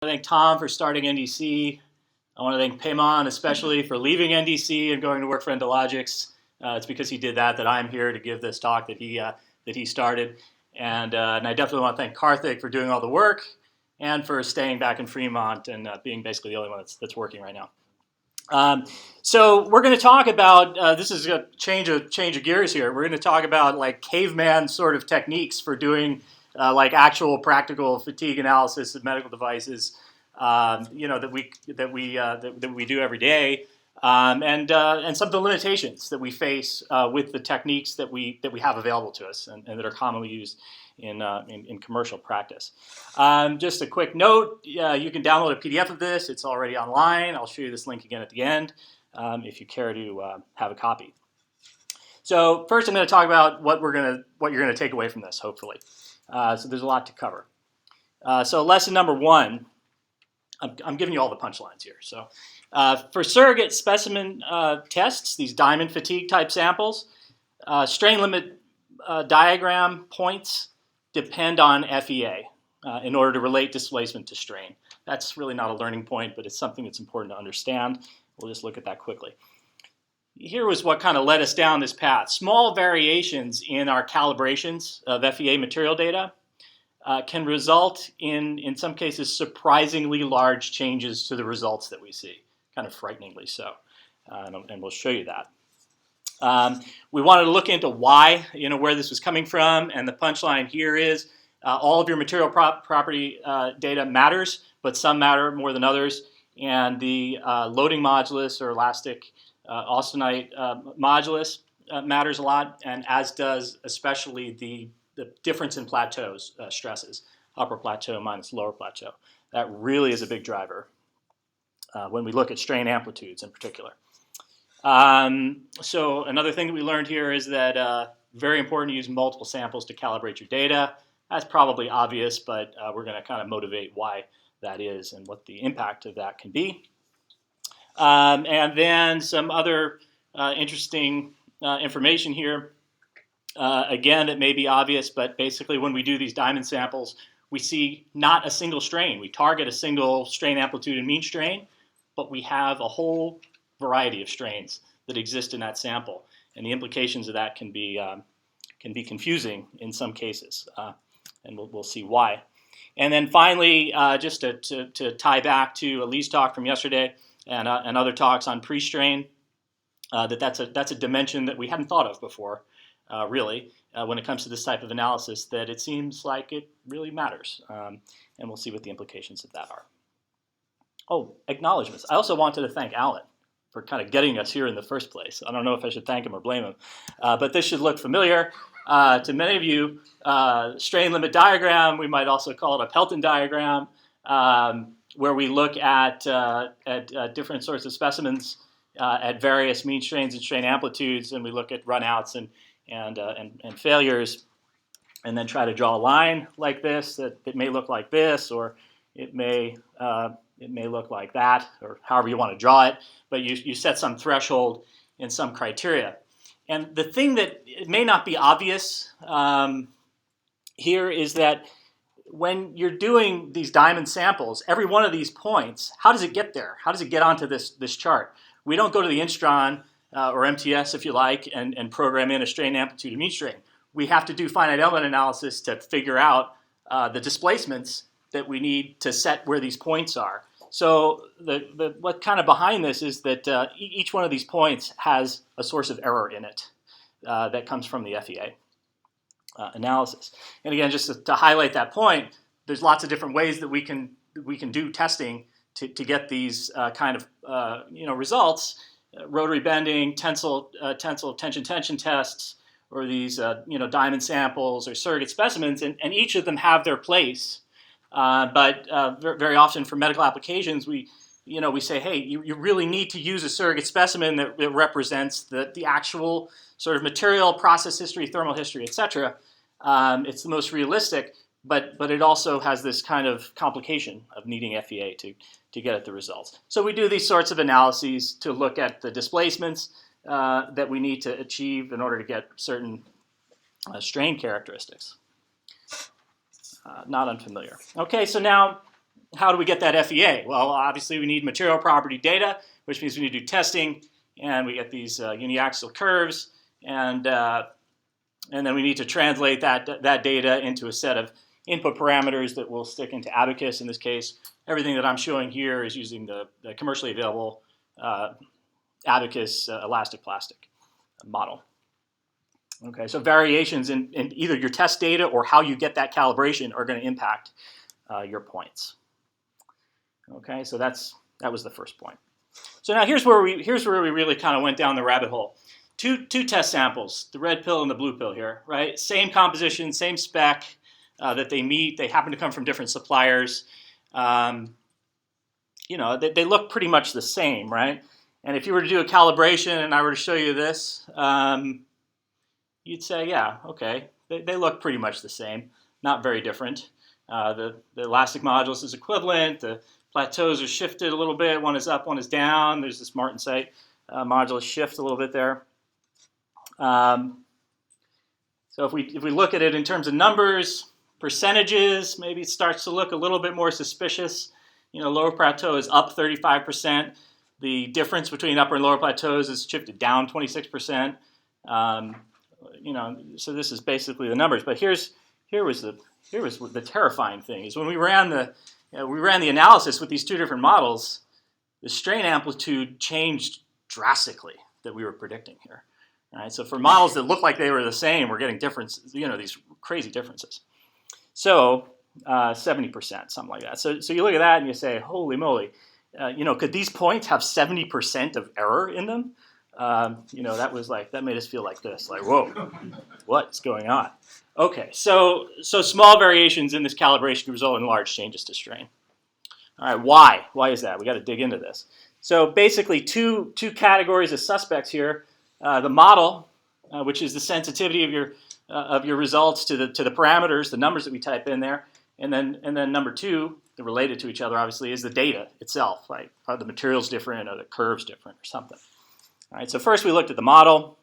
I thank Tom for starting NDC. I want to thank Payman especially for leaving NDC and going to work for Endologics. It's because he did that I'm here to give this talk that he started. And I definitely want to thank Karthik for doing all the work and for staying back in Fremont and being basically the only one that's working right now. So we're going to talk about, this is a change of gears here. We're going to talk about like caveman sort of techniques for doing like actual practical fatigue analysis of medical devices, that we do every day, and some of the limitations that we face with the techniques that we have available to us and that are commonly used in commercial practice. Just a quick note, you can download a PDF of this. It's already online. I'll show you this link again at the end if you care to have a copy. So first I'm going to talk about what you're going to take away from this, hopefully. So there's a lot to cover. So lesson number 1, I'm giving you all the punchlines here. So for surrogate specimen tests, these diamond fatigue type samples, strain limit diagram points depend on FEA in order to relate displacement to strain. That's really not a learning point, but it's something that's important to understand. We'll just look at that quickly. Here was what kind of led us down this path. Small variations in our calibrations of FEA material data can result in some cases, surprisingly large changes to the results that we see, kind of frighteningly so. And we'll show you that. We wanted to look into why, where this was coming from, and the punchline here is all of your material property data matters, but some matter more than others, and the loading modulus or elastic austenite modulus matters a lot, and as does especially the difference in plateaus, stresses, upper plateau minus lower plateau. That really is a big driver when we look at strain amplitudes in particular. So another thing that we learned here is that very important to use multiple samples to calibrate your data. That's probably obvious, but we're going to kind of motivate why that is and what the impact of that can be. And then some other interesting information here. Again, it may be obvious, but basically when we do these diamond samples, we see not a single strain. We target a single strain amplitude and mean strain, but we have a whole variety of strains that exist in that sample, and the implications of that can be confusing in some cases, and we'll see why. And then finally, just to tie back to Ali's talk from yesterday and other talks on pre-strain, that's a dimension that we hadn't thought of before, really, when it comes to this type of analysis, that it seems like it really matters, and we'll see what the implications of that are. Oh, acknowledgements. I also wanted to thank Alan for kind of getting us here in the first place. I don't know if I should thank him or blame him, but this should look familiar to many of you. Strain limit diagram, we might also call it a Pelton diagram, where we look at different sorts of specimens at various mean strains and strain amplitudes, and we look at runouts and failures, and then try to draw a line like this. That it may look like this, or it may look like that, or however you want to draw it, but you set some threshold and some criteria. And the thing that it may not be obvious here is that when you're doing these diamond samples, every one of these points, how does it get there? How does it get onto this chart? We don't go to the Instron or MTS, if you like, and program in a strain amplitude and mean strain. We have to do finite element analysis to figure out the displacements that we need to set where these points are. So what kind of behind this is that each one of these points has a source of error in it that comes from the FEA analysis. And again, just to highlight that point, there's lots of different ways that we can do testing to get these kind of results. Rotary bending, tensile tension tests, or these diamond samples or surrogate specimens, and each of them have their place. But very often for medical applications, we say, hey, you really need to use a surrogate specimen that represents the actual sort of material, process history, thermal history, etc. It's the most realistic, but it also has this kind of complication of needing FEA to get at the results. So we do these sorts of analyses to look at the displacements that we need to achieve in order to get certain strain characteristics. Not unfamiliar. Okay, so now how do we get that FEA? Well, obviously we need material property data, which means we need to do testing, and we get these uniaxial curves, and then we need to translate that data into a set of input parameters that will stick into Abacus. In this case, everything that I'm showing here is using the commercially available Abacus elastic plastic model. Okay, so variations in either your test data or how you get that calibration are going to impact your points. Okay, so that was the first point. So now here's where we really kind of went down the rabbit hole. Two test samples, the red pill and the blue pill here, right? Same composition, same spec that they meet. They happen to come from different suppliers. You know, they look pretty much the same, right? And if you were to do a calibration and I were to show you this, you'd say, yeah, okay, they look pretty much the same, not very different. The elastic modulus is equivalent. The plateaus are shifted a little bit. One is up, one is down. There's this Martensite modulus shift a little bit there. So if we look at it in terms of numbers, percentages, maybe it starts to look a little bit more suspicious. You know, lower plateau is up 35%. The difference between upper and lower plateaus is shifted down 26%. You know, so this is basically the numbers. But here was the terrifying thing is when we ran the analysis with these two different models, the strain amplitude changed drastically that we were predicting here. All right, so for models that look like they were the same, we're getting differences. You know, these crazy differences. So 70%, something like that. So you look at that and you say, holy moly, you know, could these points have 70% of error in them? You know, that made us feel like this, like, whoa, what's going on? Okay, so small variations in this calibration result in large changes to strain. All right, why? Why is that? We got to dig into this. So basically, two categories of suspects here: the model, which is the sensitivity of your results to the parameters, the numbers that we type in there, and then number two, they're related to each other, obviously, is the data itself. Like, are the materials different? Are the curves different, or something? All right, so first we looked at the model,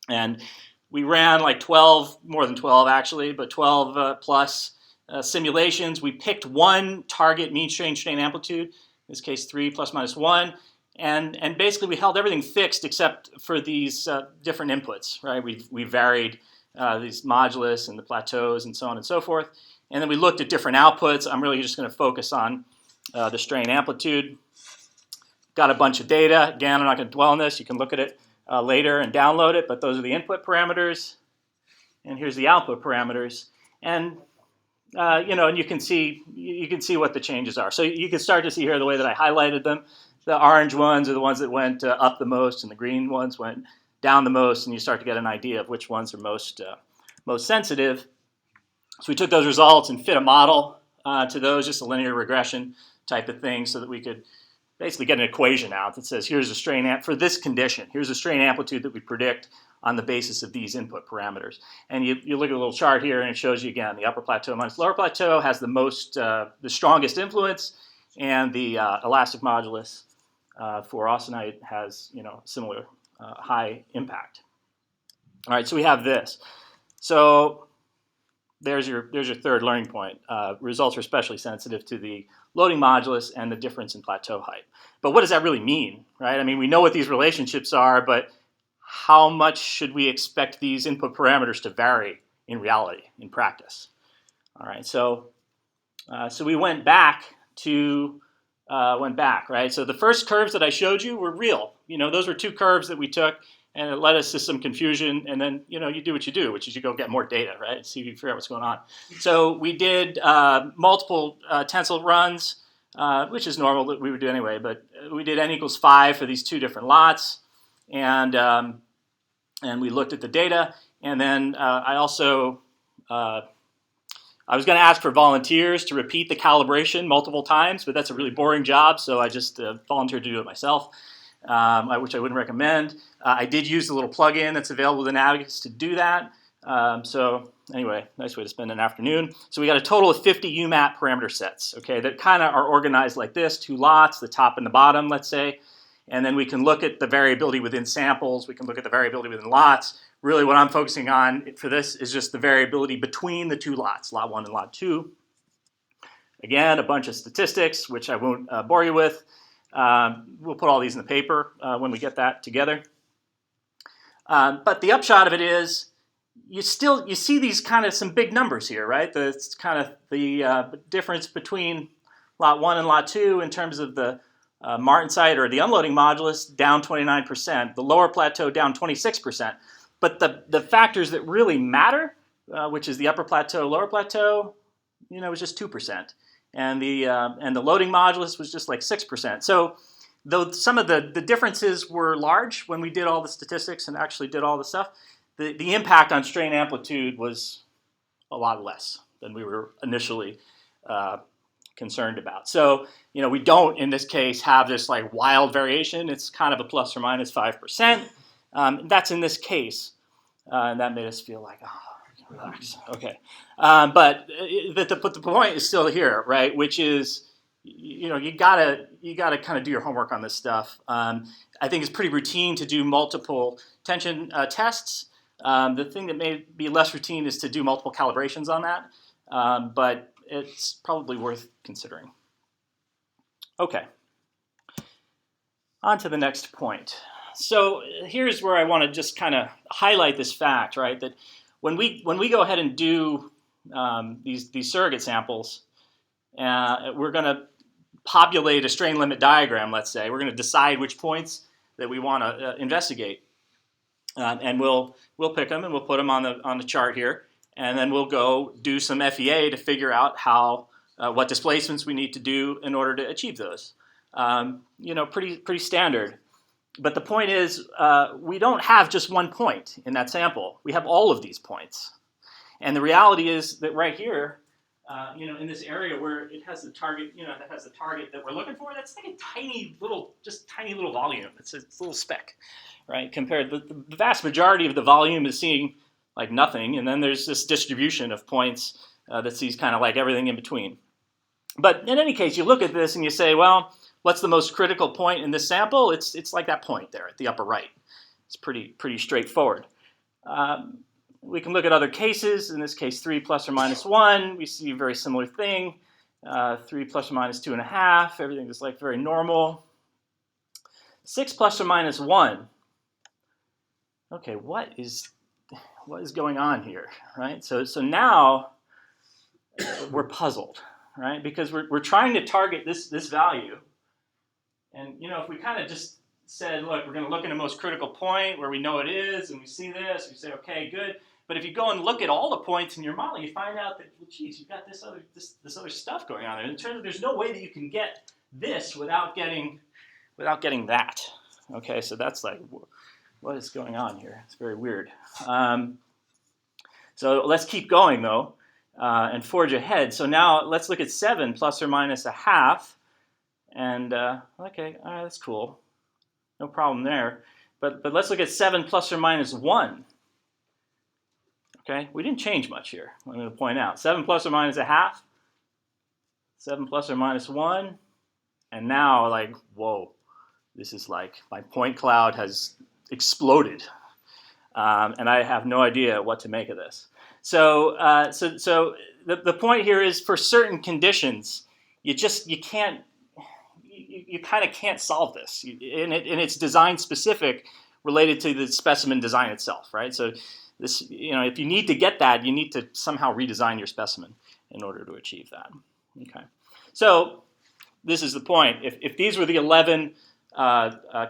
and we ran like 12, more than 12 actually, but 12 plus simulations. We picked one target mean strain amplitude, in this case 3 plus minus 1, and basically we held everything fixed except for these different inputs, right? We varied these modulus and the plateaus and so on and so forth, and then we looked at different outputs. I'm really just going to focus on the strain amplitude. Got a bunch of data. Again, I'm not going to dwell on this. You can look at it later and download it, but those are the input parameters, and here's the output parameters, and you know, and you can see what the changes are. So you can start to see here the way that I highlighted them. The orange ones are the ones that went up the most, and the green ones went down the most, and you start to get an idea of which ones are most sensitive. So we took those results and fit a model to those, just a linear regression type of thing, so that we could basically get an equation out that says here's a strain for this condition. Here's a strain amplitude that we predict on the basis of these input parameters. And you look at a little chart here, and it shows you again the upper plateau minus lower plateau has the strongest influence, and the elastic modulus for austenite has, you know, similar high impact. All right, so we have this. So there's your third learning point. Results are especially sensitive to the loading modulus and the difference in plateau height. But what does that really mean, right? I mean, we know what these relationships are, but how much should we expect these input parameters to vary in reality, in practice? All right, so we went back, right? So the first curves that I showed you were real. You know, those were two curves that we took, and it led us to some confusion, and then, you know, you do what you do, which is you go get more data, right, see if you figure out what's going on. So we did multiple tensile runs, which is normal that we would do anyway, but we did n equals 5 for these two different lots, and we looked at the data, and then I also, I was going to ask for volunteers to repeat the calibration multiple times, but that's a really boring job, so I just volunteered to do it myself. Which I wouldn't recommend. I did use the little plugin that's available within Abacus to do that. So anyway, nice way to spend an afternoon. So we got a total of 50 UMAP parameter sets, okay, that kind of are organized like this, two lots, the top and the bottom, let's say. And then we can look at the variability within samples. We can look at the variability within lots. Really what I'm focusing on for this is just the variability between the two lots, lot 1 and lot 2. Again, a bunch of statistics, which I won't bore you with. We'll put all these in the paper when we get that together. But the upshot of it is, you see these kind of some big numbers here, right? It's kind of the difference between lot 1 and lot 2 in terms of the martensite or the unloading modulus down 29%, the lower plateau down 26%. But the factors that really matter, which is the upper plateau, lower plateau, was just 2%, and the loading modulus was just like 6%. So though some of the differences were large when we did all the statistics and actually did all the stuff, the impact on strain amplitude was a lot less than we were initially concerned about. So, we don't, in this case, have this like wild variation. It's kind of a plus or minus 5%. That's in this case. And that made us feel like, oh, relax. Okay. But the point is still here, right? Which is, you gotta kind of do your homework on this stuff. I think it's pretty routine to do multiple tension tests. The thing that may be less routine is to do multiple calibrations on that, but it's probably worth considering. Okay, on to the next point. So here's where I want to just kind of highlight this fact, right? That when we go ahead and do these surrogate samples, we're going to populate a strain limit diagram. Let's say we're going to decide which points that we want to investigate. And we'll pick them and we'll put them on the chart here, and then we'll go do some FEA to figure out what displacements we need to do in order to achieve those. Pretty standard. But the point is, we don't have just one point in that sample. We have all of these points, and the reality is that right here, in this area where it has the target, that has the target that we're looking for, that's like a tiny little volume. It's a little speck. Right, compared, the vast majority of the volume is seeing like nothing, and then there's this distribution of points that sees kind of like everything in between. But in any case, you look at this and you say, well, what's the most critical point in this sample? It's like that point there at the upper right. It's pretty straightforward. We can look at other cases. In this case, 3 plus or minus 1. We see a very similar thing. 3 plus or minus 2.5. Everything is like very normal. 6 plus or minus 1. Okay, what is going on here, right? So now we're puzzled, right? Because we're trying to target this value, and if we kind of just said, look, we're going to look at the most critical point where we know it is, and we see this, we say, okay, good. But if you go and look at all the points in your model, you find out that, well, geez, you've got this other stuff going on there. In terms of, there's no way that you can get this without getting that. Okay, so that's like, what is going on here? It's very weird. So let's keep going, though, and forge ahead. So now let's look at 7 plus or minus a half. And, okay, all right, that's cool. No problem there. But let's look at 7 plus or minus 1. Okay, we didn't change much here. I'm going to point out 7 plus or minus a half, 7 plus or minus 1. And now, like, whoa, this is like my point cloud has exploded, and I have no idea what to make of this. So the point here is, for certain conditions, you kind of can't solve this, and it's design specific, related to the specimen design itself, right? So this, if you need to get that, you need to somehow redesign your specimen in order to achieve that. Okay, so this is the point. If these were the 11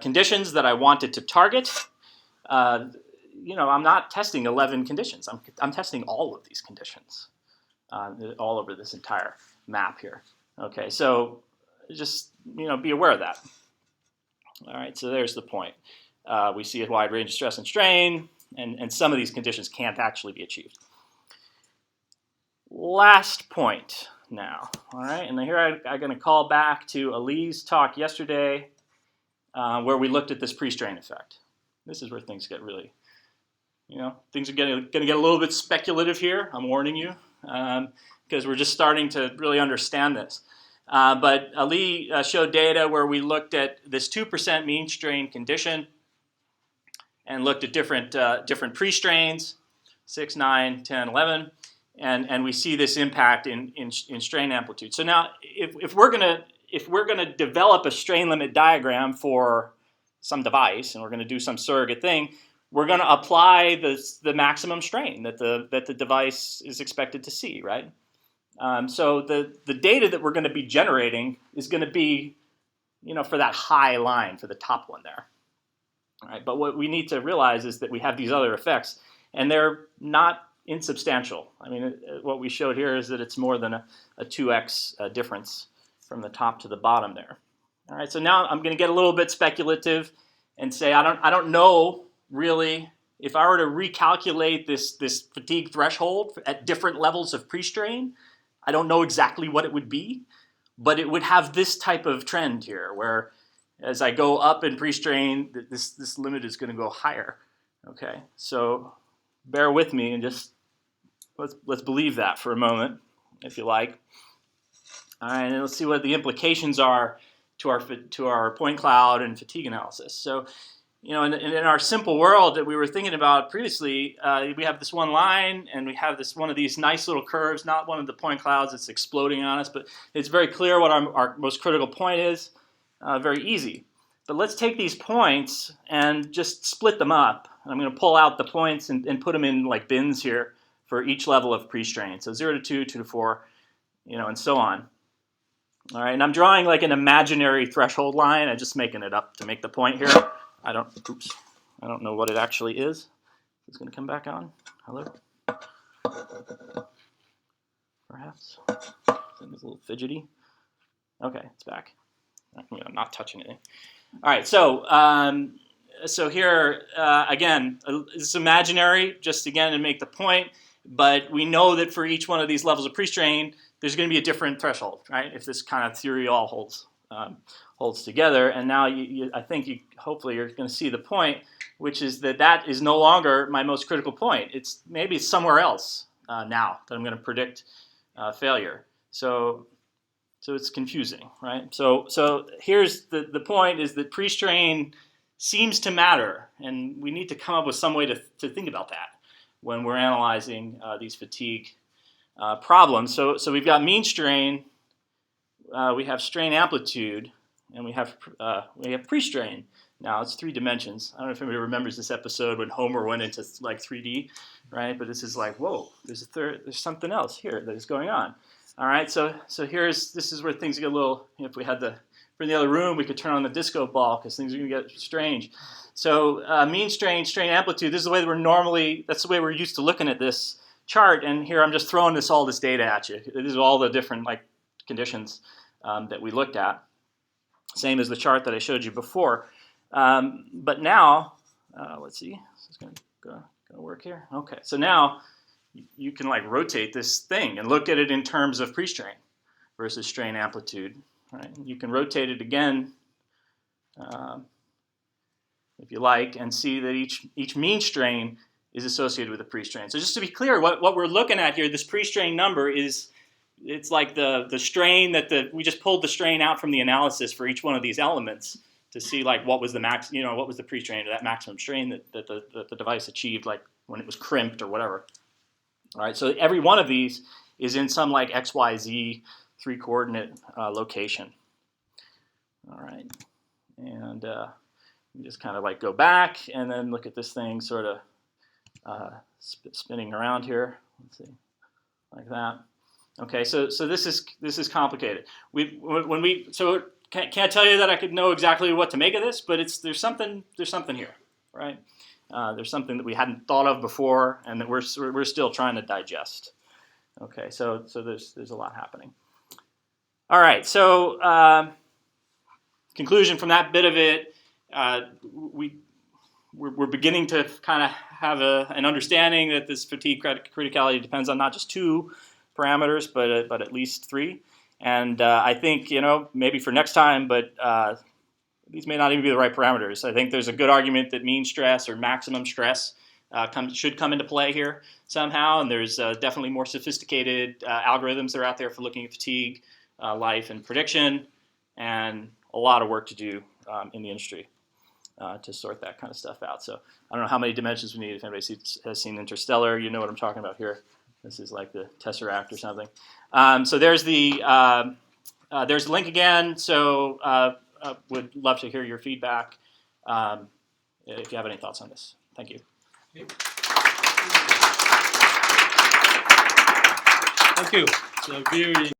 conditions that I wanted to target, I'm not testing 11 conditions. I'm testing all of these conditions all over this entire map here. Okay, so just be aware of that. All right, so there's the point. We see a wide range of stress and strain, and some of these conditions can't actually be achieved. Last point now. All right, and here I'm going to call back to Ali's talk yesterday, where we looked at this pre-strain effect. This is where things get really, things are going to get a little bit speculative here. I'm warning you, because we're just starting to really understand this. But Ali showed data where we looked at this 2% mean strain condition and looked at different pre-strains, 6, 9, 10, 11. and we see this impact in strain amplitude. So now, if we're gonna develop a strain limit diagram for some device, and we're going to do some surrogate thing, we're going to apply the maximum strain that the device is expected to see, right? So the data that we're going to be generating is going to be, for that high line, for the top one there. All right, but what we need to realize is that we have these other effects, and they're not insubstantial. I mean, what we showed here is that it's more than a 2x difference from the top to the bottom there. All right, so now I'm going to get a little bit speculative and say I don't know really if I were to recalculate this fatigue threshold at different levels of pre-strain. I don't know exactly what it would be, but it would have this type of trend here, where as I go up in pre-strain, this limit is going to go higher. Okay, so bear with me and just let's believe that for a moment, if you like. All right, and let's see what the implications are to our point cloud and fatigue analysis. So, in our simple world that we were thinking about previously, we have this one line, and we have one of these nice little curves, not one of the point clouds that's exploding on us, but it's very clear what our most critical point is. Very easy. But let's take these points and just split them up. I'm going to pull out the points and put them in like bins here for each level of pre-strain. So 0 to 2, 2 to 4, and so on. All right, and I'm drawing like an imaginary threshold line. I'm just making it up to make the point here. I don't know what it actually is. It's going to come back on. Hello? Perhaps. It's a little fidgety. Okay, it's back. I'm not touching anything. All right, so here, again, it's imaginary, just again to make the point, but we know that for each one of these levels of pre-strain, there's going to be a different threshold, right? If this kind of theory all holds together, and now I think hopefully you're going to see the point, which is that is no longer my most critical point. Maybe it's somewhere else now that I'm going to predict failure. So it's confusing, right? So here's the point: is that pre-strain seems to matter, and we need to come up with some way to think about that when we're analyzing these fatigue problems. So we've got mean strain, we have strain amplitude, and we have pre-strain. Now it's 3 dimensions. I don't know if anybody remembers this episode when Homer went into like 3D, right? But this is like, whoa, there's something else here that is going on. All right, so this is where things get a little. If we had if we're in the other room, we could turn on the disco ball because things are going to get strange. So mean strain, strain amplitude. This is the way that that's the way we're used to looking at this chart. And here I'm just throwing all this data at you. These are all the different conditions that we looked at. Same as the chart that I showed you before. But now, let's see. This is going to work here. Okay, so now you can rotate this thing and look at it in terms of pre-strain versus strain amplitude. Right? You can rotate it again, if you like, and see that each mean strain is associated with a pre-strain. So just to be clear, what we're looking at here, this pre-strain number it's like the strain we just pulled the strain out from the analysis for each one of these elements to see what was the max, what was the pre-strain or that maximum strain that the device achieved when it was crimped or whatever. All right, so every one of these is in some XYZ 3-coordinate location. All right, and you just kind of go back and then look at this thing sort of spinning around here. Let's see, like that. Okay, so this is complicated. Can't tell you that I could know exactly what to make of this, but there's something here, right? There's something that we hadn't thought of before, and that we're still trying to digest. Okay, so there's a lot happening. All right, so conclusion from that bit of it, we're beginning to kind of have an understanding that this fatigue criticality depends on not just 2 parameters, but at least 3. And I think maybe for next time, but these may not even be the right parameters. I think there's a good argument that mean stress or maximum stress should come into play here somehow, and there's definitely more sophisticated algorithms that are out there for looking at fatigue, life, and prediction, and a lot of work to do in the industry to sort that kind of stuff out. So I don't know how many dimensions we need. If anybody has seen Interstellar, you know what I'm talking about here. This is like the Tesseract or something. So there's the link again. So would love to hear your feedback if you have any thoughts on this. Thank you. Thank you. So very